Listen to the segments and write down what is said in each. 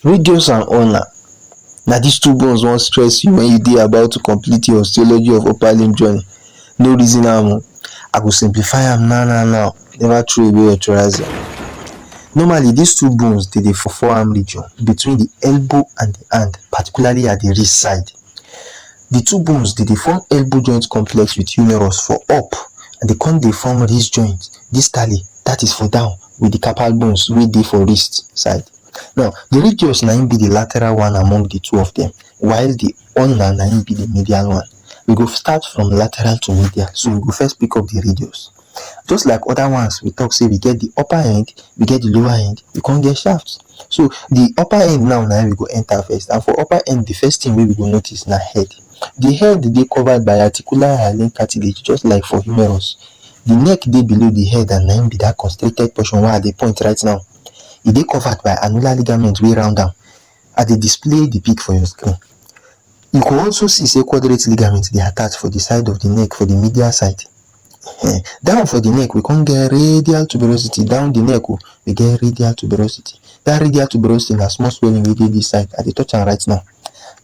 Radius and ulnar. Na these two bones wan stress you when you dey about to complete your osteology of upper limb journey. No reason am o. I go simplify am now. Never throw away your trousers. Normally, these two bones dey for forearm region between the elbow and the hand, particularly at the wrist side. The two bones dey form elbow joint complex with humerus for up, and they come dey form wrist joint distally, that is for down, with the carpal bones wey dey for wrist side. Now, the radius na im be the lateral one among the two of them, while the ulnar na im be the medial one. We go start from lateral to medial, so we go first pick up the radius. Just like other ones, we talk say we get the upper end, we get the lower end, we can't get shafts. So the upper end now we go enter first, and for upper end, the first thing we go notice na head. The head dey covered by articular hyaline cartilage, just like for humerus. The neck dey below the head, and na im be that constricted portion wey I dey point right now. E dey covered by annular ligament wey round am. I dey display the pic for your screen. You can also see say quadrate ligament dey attach for the side of the neck for the medial side. Down for the neck, we can't get radial tuberosity. Down the neck, we get radial tuberosity. That radial tuberosity na small swelling wey dey this side. I dey touch am right now.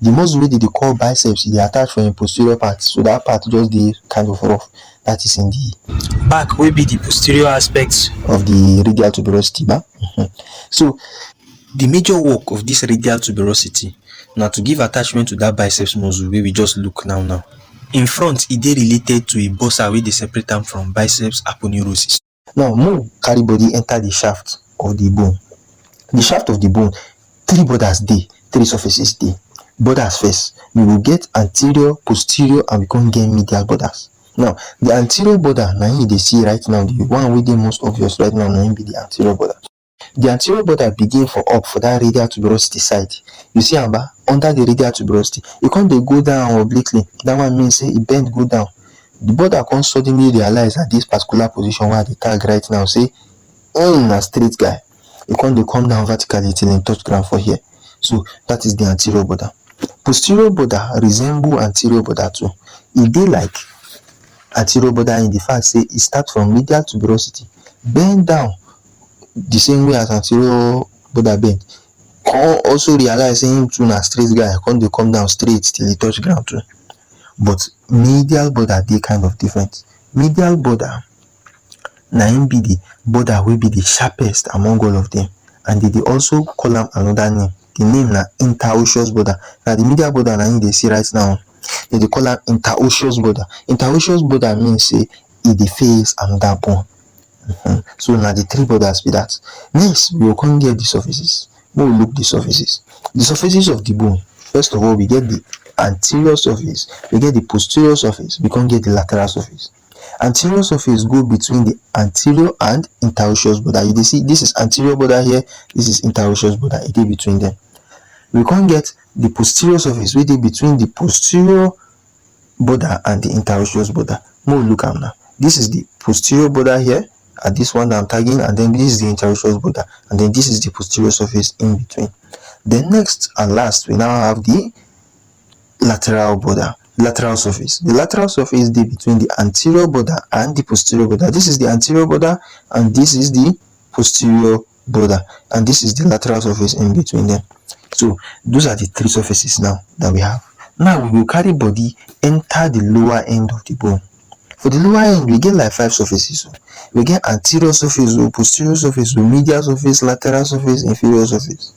The muscle wey dey call biceps, dey attach for im posterior part, so that part just dey kind of rough. That is in the back, wey be the posterior aspect of the radial tuberosity. So the major work of this radial tuberosity na to give attachment to that biceps muscle wey we just look now. In front, e dey related to a bursa wey dey separate am from biceps aponeurosis. Now, make carry body enter the shaft of the bone. The shaft of the bone, three borders dey, three surfaces dey. Borders first, we will get anterior, posterior, and we come get medial borders. Now, the anterior border na im you dey see right now, the one wey dey most obvious right now na im be the anterior border. The anterior border begin for up for that radial tuberosity side. You see am under the radial tuberosity, e come dey go down obliquely. That one means say e bend go down. The border come suddenly realize at this particular position where I dey tag right now say na straight guy. E come dey come down vertically till e touch ground for here. So that is the anterior border. Posterior border resemble anterior border too. E dey like anterior border in the fact say e start from medial tuberosity, bend down the same way as anterior border bend. Come also realize say him too na straight guy, come dey come down straight till e touch ground too. But medial border dey kind of different. Medial border na im be the border wey be the sharpest among all of them, and they dey also call am another name. The name na interosseous border. Now the medial border na im dey see right now, they dey call am interosseous border. Interosseous border means say e dey face another bone. So na the three borders be that. Next, we will come get the surfaces. We will look the surfaces. The surfaces of the bone. First of all, we get the anterior surface, we get the posterior surface, we can get the lateral surface. Anterior surface go between the anterior and interosseous border. You see, this is anterior border here, this is interosseous border. It is between them. We can get the posterior surface, which is between the posterior border and the interosseous border. More look at now. This is the posterior border here, at this one that I'm tagging, and then this is the interosseous border, and then this is the posterior surface in between. Then next and last, we now have the lateral border, lateral surface. The lateral surface is between the anterior border and the posterior border. This is the anterior border, and this is the posterior border, and this is the lateral surface in between them. So those are the three surfaces now that we have. Now we will carry body enter the lower end of the bone. For the lower end, we get like 5 surfaces. We get anterior surface, posterior surface, medial surface, lateral surface, inferior surface.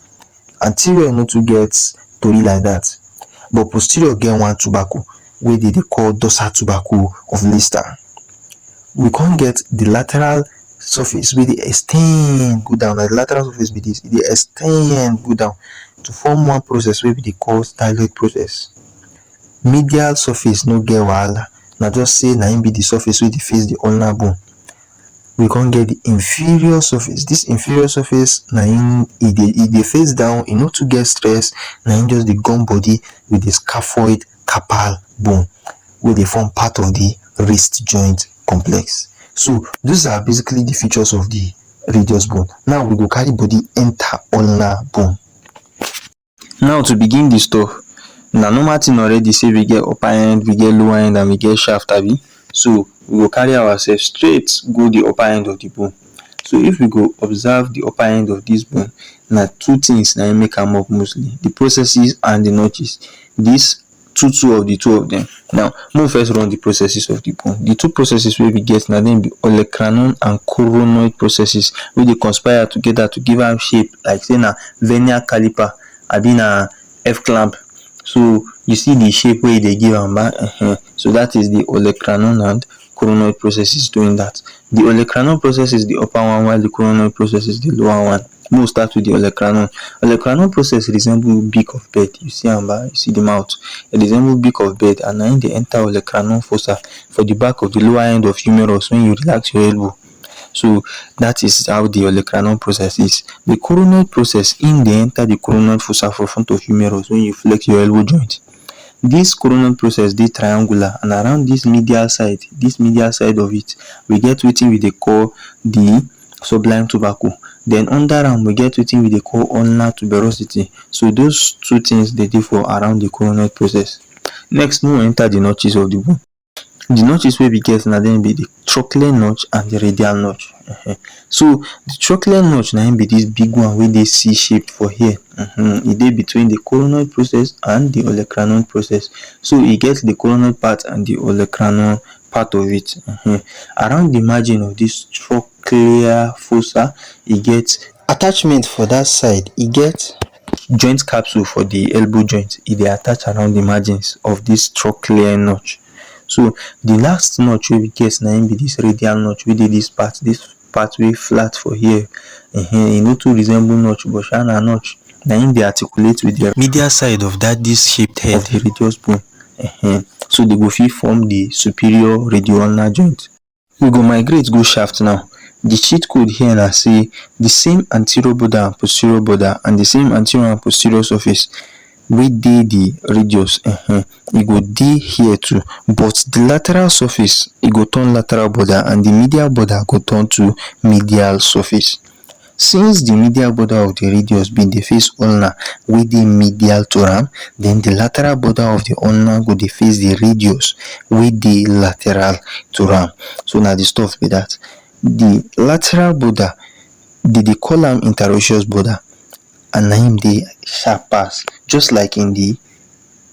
Anterior no to get tori like that, but posterior get one tubercle wey they call dorsal tubercle of Lister. We can't get the lateral surface wey dey extend go down. Like the lateral surface be this, they extend go down to form one process wey they call styloid process. Medial surface no get wahala. Now just say na im be the surface wey dey face the ulnar bone. We can't get the inferior surface. This inferior surface na im e dey face down, e no to get stress, na im just the gum body with the scaphoid carpal bone wey dey form part of the wrist joint complex. So these are basically the features of the radius bone. Now we go carry body enter ulnar bone. Now to begin the stuff, na normal thing already say we get upper end, we get lower end, and we get shaft, abi. So we go carry ourselves straight go the upper end of the bone. So if we go observe the upper end of this bone, na two things na im make am up mostly, the processes and the notches. Dis two of the two of them. Now make we first run the processes of the bone. The two processes wey we get na dem be olecranon and coronoid processes, wey dey conspire together to give am shape like say na vernier caliper abi na F clamp. So you see the shape wey e dey give am so that is the olecranon and coronoid processes doing that. The olecranon process is the upper one, while the coronoid process is the lower one. Make we start with the olecranon. Olecranon process resemble beak of bird. You see am you see the mouth, e resemble beak of bird, and na im dey enter olecranon fossa for the back of the lower end of humerus when you relax your elbow. So that is how the olecranon process is. The coronoid process, im dey enter the coronoid fossa for front of humerus when you flex your elbow joint. This coronoid process dey triangular, and around this medial side of it, we get wetin we dey call the sublime tubercle. Then under am we get wetin we dey call ulnar tuberosity. So those two things dey for around the coronoid process. Next, make we enter the notches of the bone. The notches wey we get na dem be the trochlear notch and the radial notch. So the trochlear notch na im be this big one wey dey C shape for here. E dey between the coronoid process and the olecranon process. So e get the coronoid part and the olecranon part of it. Around the margin of this trochlear fossa, e get attachment for that side. E get joint capsule for the elbow joint. E dey attach around the margins of this trochlear notch. So the last notch wey we get na im be this radial notch wey dey this part wey flat for here. E no too resemble notch, but sha na notch. Na im dey articulate with the medial side of that disc-shaped head of the radius bone. So they go fit form the superior radioulnar joint. We go migrate go shaft now. The cheat code here na say the same anterior border and posterior border and the same anterior and posterior surface wey dey the radius, e go dey here too, but the lateral surface e go turn lateral border and the medial border go turn to medial surface. Since the medial border of the radius bin dey face ulnar wey dey medial to am, then the lateral border of the ulnar go dey face the radius wey dey lateral to am. So na the stuff be that. The lateral border, they dey call am interosseous border, and na im dey sharp pass, just like in the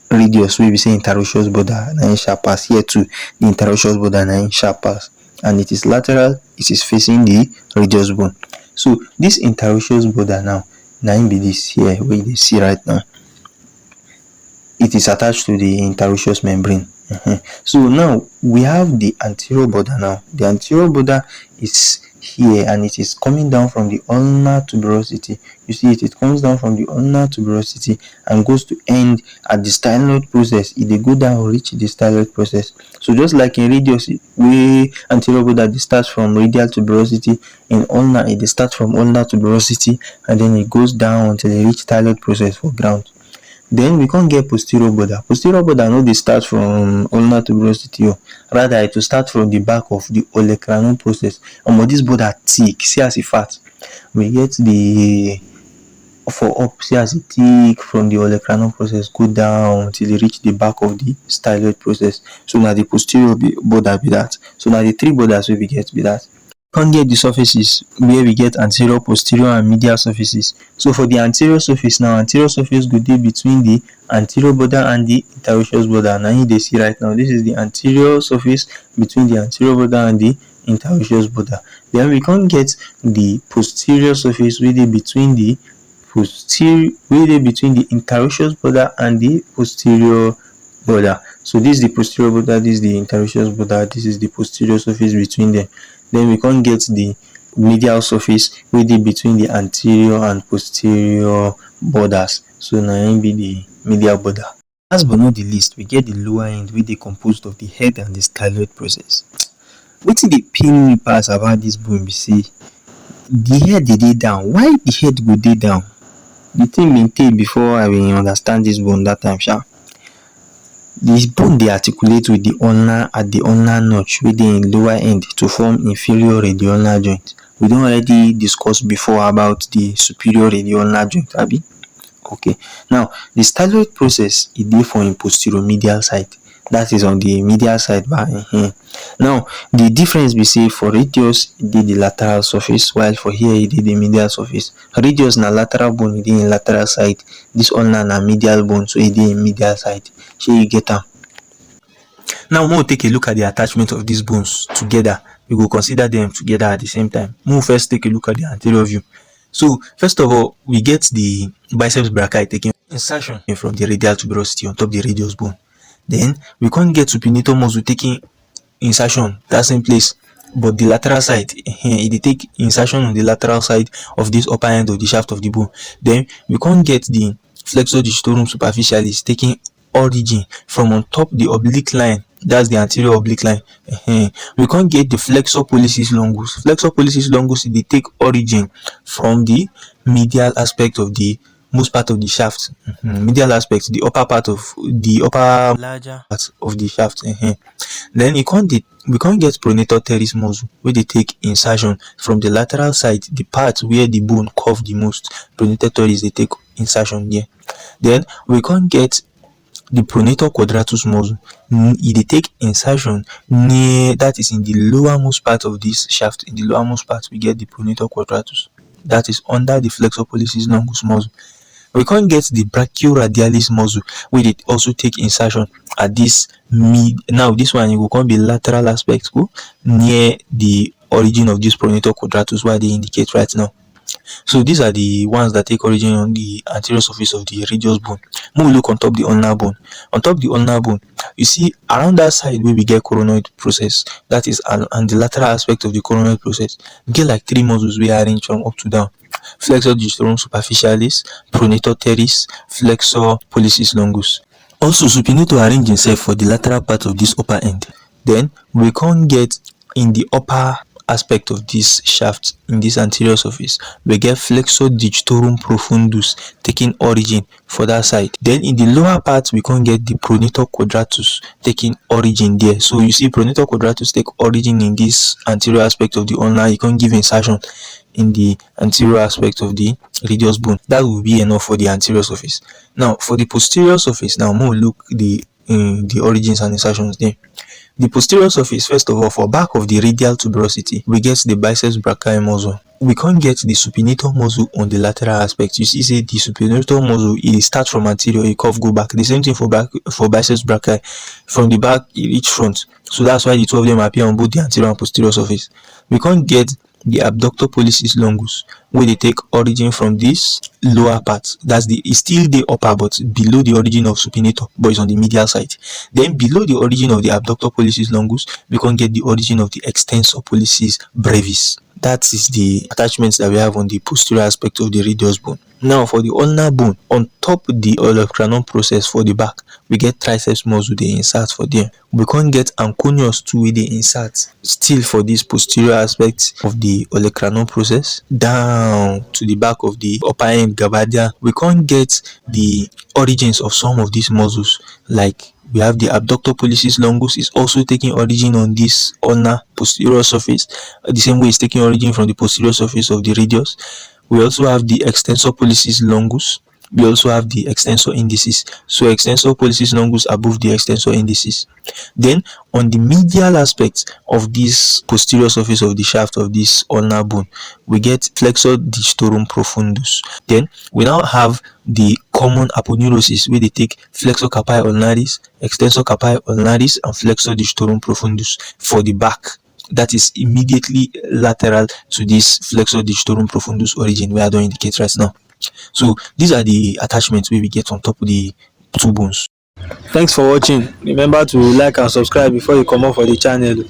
radius wey be say interosseous border na im sharp pass. Here too, the interosseous border na im sharp pass, and it is lateral, it is facing the radius bone. So this interosseous border now, na im be this here wey you dey see right now. It is attached to the interosseous membrane. So now we have the anterior border now. The anterior border is here, and it is coming down from the ulnar tuberosity. You see it comes down from the ulnar tuberosity and goes to end at the styloid process. It dey go down reach the styloid process. So just like in radius wey anterior border dey start from radial tuberosity, in ulnar it dey start from ulnar tuberosity and then it goes down until e reach styloid process for ground. Then we come get posterior border. Posterior border no dey start from ulnar tuberosity, rather it will start from the back of the olecranon process. This border thick, see as e fat. We get the for up, see as e thick from the olecranon process go down till e reach the back of the styloid process. So na the posterior border be that. So na the three borders wey we get be that. Come get the surfaces where we get anterior, posterior and medial surfaces. So for the anterior surface now, anterior surface go dey between the anterior border and the interosseous border. Na im dey see right now. This is the anterior surface between the anterior border and the interosseous border. Then we come get the posterior surface wey dey between the interosseous border and the posterior border. So this is the posterior border, this is the interosseous border, this is the posterior surface between them. Then we can get the medial surface wey dey between the anterior and posterior borders. So na im be the medial border. Last but not the least, we get the lower end wey dey composed of the head and the styloid process. Wetin dey pain me pass about this bone be say the head dey down. Why the head go dey down? The thing bin tey before I bin understand this bone that time sha. The bone dey articulate with the ulnar at the ulnar notch wey dey in lower end to form inferior radioulnar joint. We don already discuss before about the superior radioulnar joint, abi? Okay. Now the styloid process e dey for im posteromedial side. that is on the medial side. Now the difference be say for radius e dey the lateral surface, while for here e dey the medial surface. Radius na lateral bone, e dey in lateral side. This ulnar na medial bone, so e dey in medial side. Shey you get am? Now make we take a look at the attachment of these bones together. We go consider them together at the same time. Make we first take a look at the anterior view. So first of all, we get the biceps brachii taking insertion from the radial tuberosity on top the radius bone. Then we can't get supinator muscle taking insertion that same place, but the lateral side, e dey take insertion on the lateral side of this upper end of the shaft of the bone. Then we can't get the flexor digitorum superficialis taking origin from on top the oblique line, that's the anterior oblique line. We can't get the flexor pollicis longus. Flexor pollicis longus, they take origin from the medial aspect of the most part of the shaft. Medial aspect, the upper part of the upper larger part of the shaft. Then we can't get pronator teres muscle, where they take insertion from the lateral side, the part where the bone curve the most. Pronator teres, they take insertion there. Then we can't get the pronator quadratus muscle. E dey take insertion near, that is in the lowermost part of this shaft. In the lowermost part, we get the pronator quadratus, that is under the flexor pollicis longus muscle. We can't get the brachioradialis muscle, where they also take insertion at this now this one, it will come be lateral aspect near the origin of this pronator quadratus, where they indicate right now. So these are the ones that take origin on the anterior surface of the radius bone. Make we look on top the ulnar bone. On top the ulnar bone, you see around that side where we get coronoid process, that is on the lateral aspect of the coronoid process, we get like 3 muscles we arrange from up to down: flexor digitorum superficialis, pronator teres, flexor pollicis longus. Also, supinator arrange itself for the lateral part of this upper end. Then we can't get in the upper aspect of this shaft, in this anterior surface, we get flexor digitorum profundus taking origin for that side. Then in the lower part, we can't get the pronator quadratus taking origin there. So you see pronator quadratus take origin in this anterior aspect of the ulnar. You can't give insertion in the anterior aspect of the radius bone. That will be enough for the anterior surface. Now for the posterior surface, now we'll look the origins and insertions there. The posterior surface, first of all, for back of the radial tuberosity, we get the biceps brachii muscle. We can't get the supinator muscle on the lateral aspect. You see, say the supinator muscle, it starts from anterior, it curve go back. The same thing for biceps brachii. From the back, it reach front. So that's why the two of them appear on both the anterior and posterior surface. We can't get the abductor pollicis longus, where they take origin from this lower part. That's it's still the upper, but below the origin of supinator, but it's on the medial side. Then below the origin of the abductor pollicis longus, we can get the origin of the extensor pollicis brevis. That is the attachments that we have on the posterior aspect of the radius bone. Now for the ulnar bone, on top the olecranon process for the back, we get triceps muscle they insert for there. We can't get anconeus too, where they insert still for this posterior aspect of the olecranon process down to the back of the upper end gabardia. We can't get the origins of some of these muscles, like we have the abductor pollicis longus is also taking origin on this ulnar posterior surface, the same way it's taking origin from the posterior surface of the radius. We also have the extensor pollicis longus. We also have the extensor indicis. So extensor pollicis longus above the extensor indicis. Then on the medial aspect of this posterior surface of the shaft of this ulnar bone, we get flexor digitorum profundus. Then we now have the common aponeurosis, where they take flexor carpi ulnaris, extensor carpi ulnaris, and flexor digitorum profundus for the back. That is immediately lateral to this flexor digitorum profundus origin, where I don't indicate right now. So these are the attachments where we get on top of the two bones. Thanks for watching. Remember to like and subscribe before you come off for the channel.